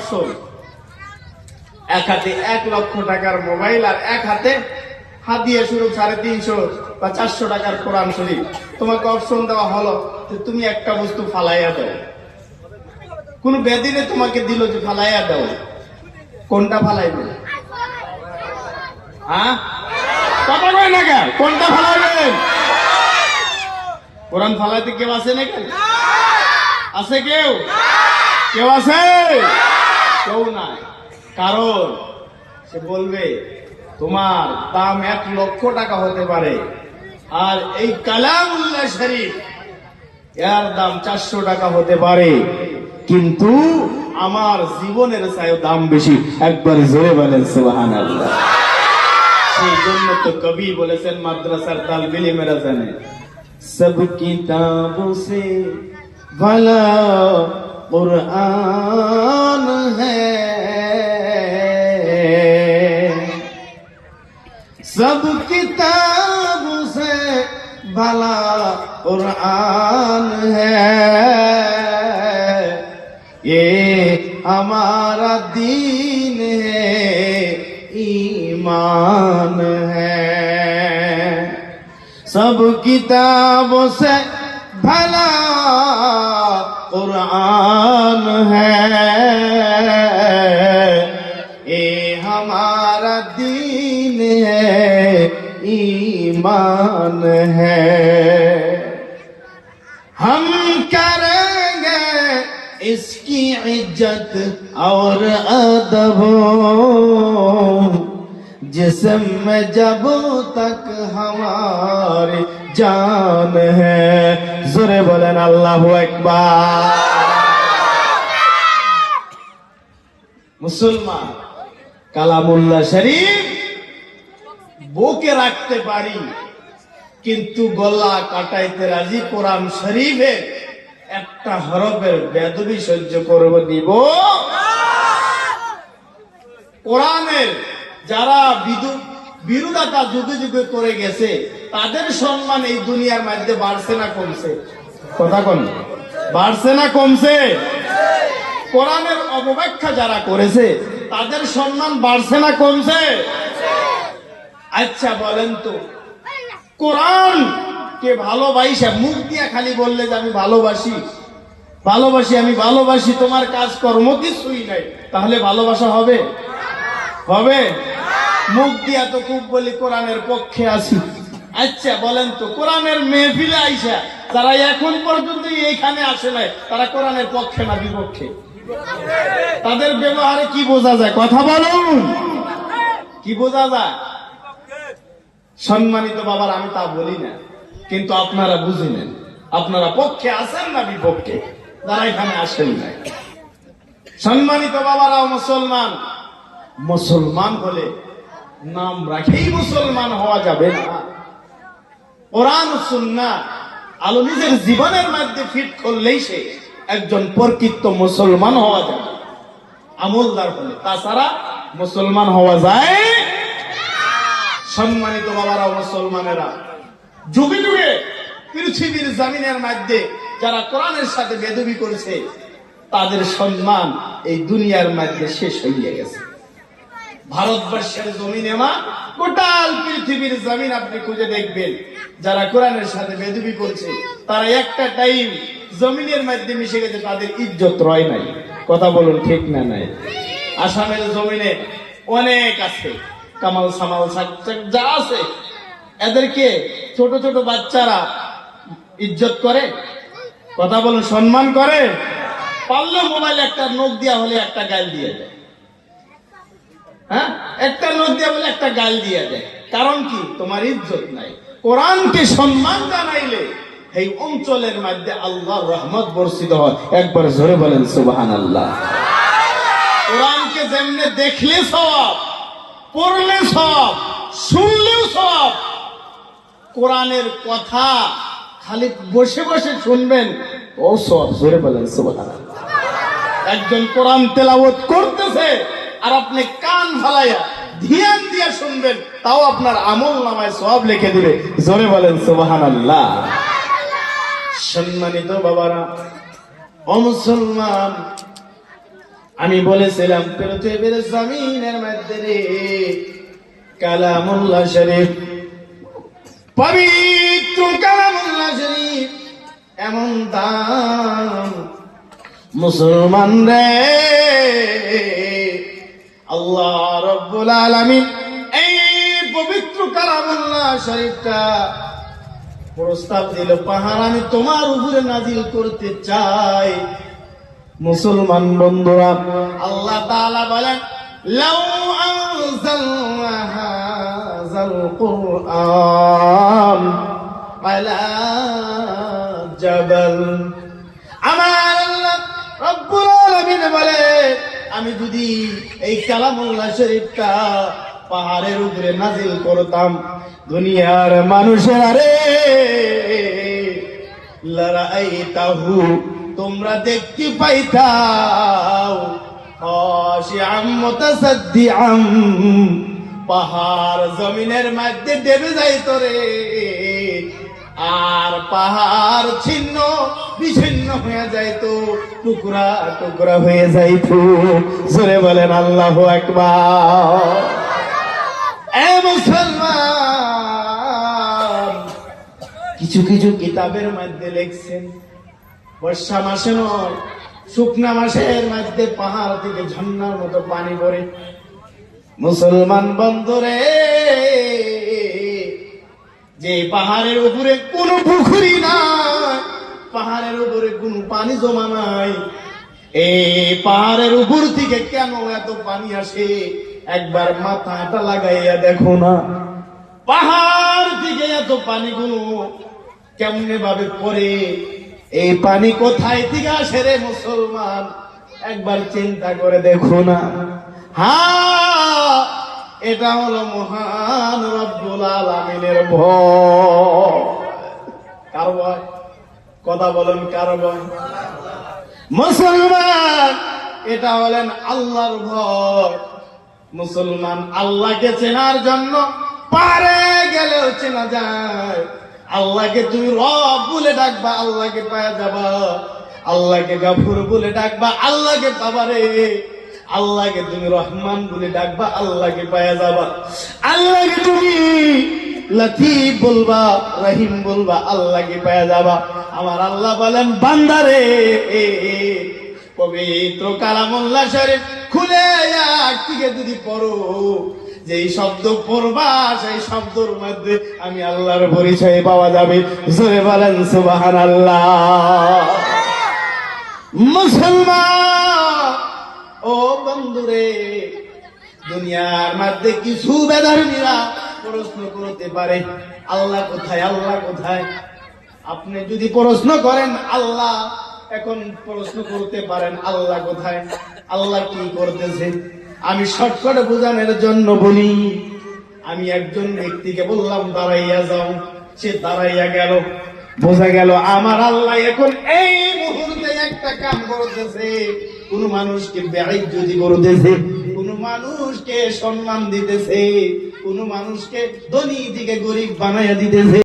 Option, এক হাতে 1 লক্ষ টাকার মোবাইল আর এক হাতে হাদিয়া স্বরূপ 350 বা 400 টাকার কোরআন শরীফ। তোমাকে অপশন দেওয়া হলো যে তুমি একটা বস্তু ফালাইয়া দাও। কোন বেদিনে তোমাকে দিল যে ফালাইয়া দাও, কোনটা ফালাইবে? হ্যাঁ, কথা কয় না কেন? কোনটা ফালাইবেন? কোরআন ফালাইতে কেউ আছে নাকি? আছে কেউ? কেউ আছে? কেউ নাই। কারণ সে বলবে তোমার দাম 1 লক্ষ টাকা হতে পারে, আর এই কালামুল্লাহ শরীফ এর দাম 400 টাকা হতে পারে, কিন্তু আমার জীবনের চাইও দাম বেশি। একবার জোরে বলেন সুবহানাল্লাহ। সেই জন্য তো কবি বলেছেন, মাদ্রাসার তালবে ইলমেরা জানে, সব কিতাবों से भला कुरान है, सब किताबों से भला कुरान है, ये हमारा दीन है, ईमान है। सब किताबों से भला कुरान है, ये हमारा दीन है, ईमान है। हम करेंगे इसकी इज्जत और अदब जिस्म में जब तक हमारी जान है। जोरे बोलेन अल्लाहु আকবার। মুসলমান কালামুল্লাহ শরীফ বুকে রাখতে পারি, কিন্তু গলা কাটাইতে রাজি কোরআন শরীফের একটা হরফের বেদবি সহ্য করব দিব। কোরআনের যারা বিরোধিতা যুগে যুগে করে গেছে, তাদের সম্মান এই দুনিয়ার মধ্যে বাড়ছে না কমছে? কথা কোন? বাড়ছে না কমছে? কোরআনের অপব্যাখ্যা যারা করেছে তাদের সম্মান বাড়ছে না কমছে? আচ্ছা বলেন তো, কোরআন কে ভালোবাসা মুখ দিয়া খালি বললে যে আমি ভালোবাসি ভালোবাসি আমি ভালোবাসি, তোমার কাজ কর্ম কিছুই নাই, তাহলে ভালোবাসা হবে? হবে? মুখ দিয়া তো খুব বলি কোরআনের পক্ষে আছি। আচ্ছা বলেন তো, কোরআনের মেহফিলে আইসা যারা এখন পর্যন্ত এইখানে আসে নাই, তারা কোরআনের পক্ষে না বিপক্ষে? তাদের ব্যবহারে কি বোঝা যায়? কথা বলুন, কি বোঝা যায়? সম্মানিত বাবার, আমি তা বলি না, কিন্তু আপনারা বুঝে নেন, আপনারা পক্ষে আছেন না বিপক্ষে, যারা এখানে আসেন নাই। সম্মানিত বাবারাও মুসলমান, মুসলমান বলে নাম রাখেই মুসলমান হওয়া যাবে না। কোরআন সুন্নাহ আলো নিজের জীবনের মধ্যে ফিট করলেই সে একজন প্রকৃত মুসলমান হওয়া যাবে, আমলদার হলে, তাছাড়া মুসলমান হওয়া যায়। সম্মানিত বাবারাও মুসলমানেরা, যুগে যুগে পৃথিবীর জমিনের মধ্যে যারা কোরআনের সাথে বেদবি করেছে, তাদের সম্মান এই দুনিয়ার মধ্যে শেষ হয়ে গেছে। ভারতবর্ষের জমিনে না, টোটাল পৃথিবীর জমিন আপনি খুঁজে দেখবেন, যারা কোরআনের সাথে বেদবি করছে, তারা একটা টাইম জমিনের মধ্যে মিশে গেছে, তাদের ইজ্জত রয় নাই। কথা বলুন, ঠিক না নাই? আসামের জমিনে অনেক আছে, কামাল সামাল যা আছে, এদেরকে ছোট ছোট বাচ্চারা ইজ্জত করে। কথা বলুন, সম্মান করে। পারলে মোবাইল একটা নোক দিয়া হলে একটা গাল দিয়ে দেয়। হ্যাঁ, একটা নোক দিয়া বলে একটা গাল দিয়ে দেয়। কারণ কি? তোমার ইজ্জত নাই। কোরআনকে সম্মান জানাইলে এই অঞ্চলের মধ্যে আল্লাহর রহমত বর্ষিত হয়। একবার জোরে বলেন সুবহানাল্লাহ। কোরআনকে যেমনে দেখলে সওয়াব, পড়লে সওয়াব, শুনলেও সওয়াব। কোরআনের কথা খালি বসে বসে শুনবেন, ও সওয়াব। জোরে বলেন সুবহানাল্লাহ। একজন কোরআন তেলাওয়াত করতেছে আর আপনি কান ফালাইয়া ধ্যান দিয়ে শুনবেন, তাও আপনার আমল নামায় সওয়াব লিখে দিবে। জোরে বলেন সুবহানাল্লাহ। সম্মানিত বাবারা ও মুসলমান, আমি বলেছিলাম পৃথিবীর জমিনের মধ্যে রে কালামুল্লাহ শরীফ, পবিত্র কালামুল্লাহ শরীফ এমন দাম মুসলমান রে, আল্লাহ রাব্বুল আলামিন এই পবিত্র কালামুল্লাহ শরীফটা প্রস্তাব দিল, পাহাড় আমি তোমার উপরে নাজিল করতে চাই। মুসলমান বন্ধুরা, আল্লাহ তাআলা বলেন লাউ আনজালনা হাযাল কুরআন আলা জাবাল, আমার আল্লাহ রব্বুল আলামিন বলে আমি যদি এই কালামুল্লাহ শরীফটা পাহাড়ের উপরে নাজিল করতাম, দুনিয়ার মানুষের আরে লারাইতাহু তোমরা দেখতে পাইতাও খাশিআম মুতাসাদ্দিআম, পাহাড় জমিনের মধ্যে ডেবে যাইতো রে, আর পাহাড় ছিন্ন বিচ্ছিন্ন হয়ে যাইতো, টুকরা টুকরা হয়ে যাইতো। জোরে বলেন আল্লাহু আকবার। এ মুসলমান, কিছু কিছু কিতাবের মধ্যে লিখছেন বর্ষা মাসে নয় শুকনা মাসের মধ্যে পাহাড় থেকে ঝর্ণার মতো পানি পড়ে। মুসলমান বন্ধুরে, যে পাহাড়ের উপরে কোনো পুকুরি নাই, পাহাড়ের উপরে কোনো পানি জমা নাই, এই পাহাড়ের উপর থেকে কেন এত পানি আসে একবার মাথাটা লাগাইয়া দেখো না। পাহাড় থেকে এত পানিগুলো কেমনে ভাবে পড়ে, এই পানি কোথায় থেকে আসে রে মুসলমান, একবার চিন্তা করে দেখো না। হ্যাঁ, এটা হলো মহান রব্বুল আলামিনের ভয়। কার ভয়? কথা বলেন কার ভয়? মুসলমান, এটা হলেন আল্লাহর ভয়। মুসলমান, আল্লাহকে চেনার জন্য পারে গেলেও চেনা যায়। আল্লাহকে তুমি রব বলে ডাকবা, আল্লাহকে পাওয়া যাবা। আল্লাহকে গাফুর বলে ডাকবা, আল্লাহকে পাবারে। আল্লাহকে তুমি রহমান বলে ডাকবা, আল্লাহকে পাওয়া যাবা। আল্লাহকে তুমি লতিফ বলবা, রহিম বলবা, আল্লাহকে পাওয়া যাবা। আমার আল্লাহ বলেন বান্দারে, পবিত্র কালামুল্লাহ শরীফ খুলে এক থেকে যদি পড়ো, যেই শব্দ পড়বা সেই শব্দের মধ্যে আমি আল্লাহর পরিচয় পাওয়া যাবে। জোরে বলেন সুবহানাল্লাহ। মুসলমান ও বন্ধুরে, দুনিয়ার মধ্যে কিছু বেধর্মীরা প্রশ্ন করতে পারে আল্লাহ কোথায়, আল্লাহ কোথায়। আপনি যদি প্রশ্ন করেন আল্লাহ, এখন প্রশ্ন করতে পারেন আল্লাহ কোথায়, আল্লাহ কি করতেছে। আমি শর্টকাটে বোঝানোর জন্য বলি, আমি একজন ব্যক্তিকে বললাম দাঁড়াইয়া যাও, সে দাঁড়াইয়া গেল। বোঝা গেল আমার আল্লাহ এখন এই মুহূর্তে একটা কাম করতেছে। কোন মানুষকে বেইজ্জতি করতেছে, কোন মানুষকে সম্মান দিতেছে, কোন মানুষকে ধনী থেকে গরিব বানাইয়া দিতেছে।